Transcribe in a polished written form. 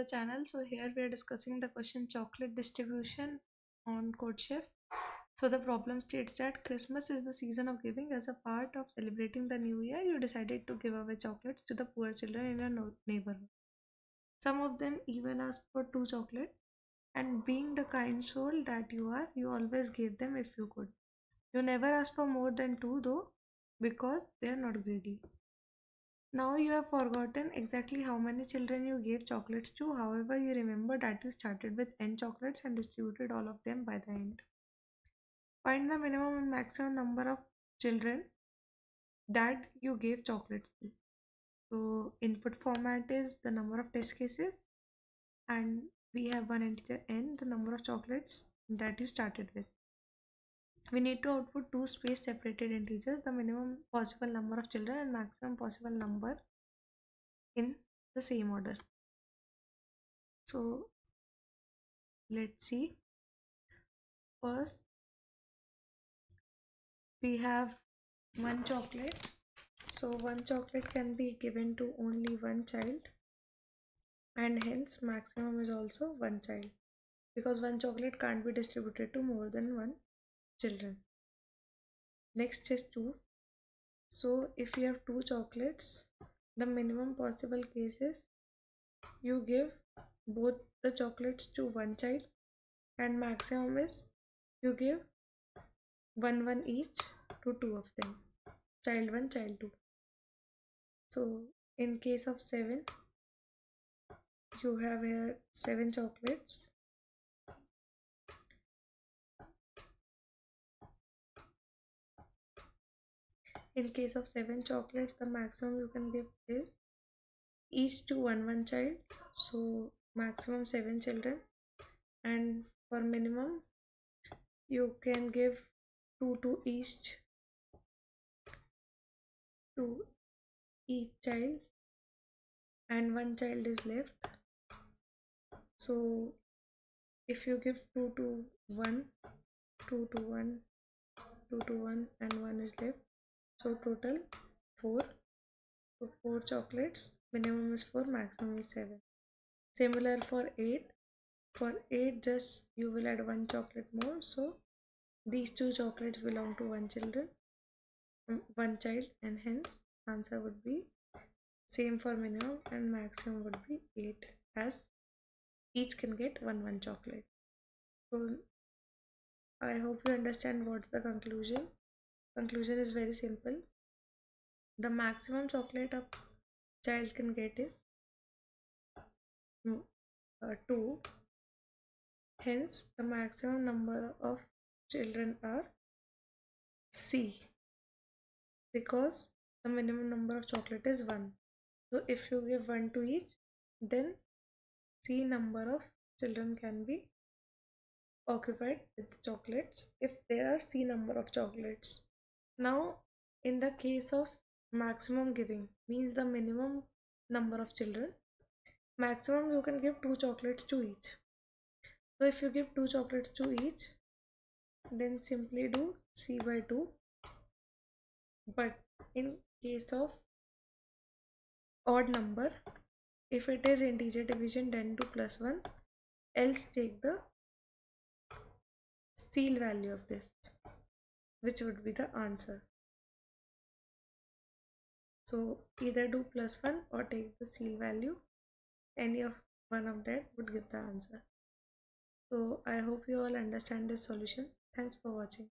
channel. So here we are discussing the question chocolate distribution on Codechef. So the problem states that Christmas is the season of giving. As a part of celebrating the new year, you decided to give away chocolates to the poor children in your neighborhood. Some of them even asked for 2 chocolates, and being the kind soul that you are, you always gave them if you could. You never asked for more than 2 though, because they are not greedy. Now you have forgotten exactly how many children you gave chocolates to. However, you remember that you started with n chocolates and distributed all of them by the end. Find the minimum and maximum number of children that you gave chocolates to. So input format is the number of test cases, and we have one integer n, the number of chocolates that you started with. We need to output 2 space separated integers, the minimum possible number of children and maximum possible number in the same order. So let's see. First, we have 1 chocolate. So 1 chocolate can be given to only 1 child, and hence maximum is also 1 child, because 1 chocolate can't be distributed to more than 1 children. Next is 2. So if you have 2 chocolates, the minimum possible case is you give both the chocolates to 1 child, and maximum is you give 1 each to 2 of them, child 1, child 2. So in case of 7, you have here 7 chocolates. In case of 7 chocolates, the maximum you can give is each to 1 child, so maximum 7 children. And for minimum, you can give 2 to each child, and 1 child is left. So if you give 2 to 1, 2 to 1, 2 to 1, and 1 is left, so total 4. So 4 chocolates, minimum is 4, maximum is 7. Similar for 8. For 8, just you will add 1 chocolate more, so these 2 chocolates belong to 1 child, and hence answer would be same for minimum, and maximum would be 8, as each can get 1 chocolate. So I hope you understand what's the conclusion. Conclusion is very simple. The maximum chocolate a child can get is 2. Hence, the maximum number of children are C, because the minimum number of chocolate is 1. So if you give 1 to each, then C number of children can be occupied with chocolates if there are C number of chocolates. Now, in the case of maximum giving, means the minimum number of children, maximum you can give 2 chocolates to each. So if you give 2 chocolates to each, then simply do C by 2. But in case of odd number, if it is integer division, then do +1, else take the seal value of this, which would be the answer. So either do +1 or take the seal value, any of one of that would give the answer. So I hope you all understand this solution. Thanks for watching.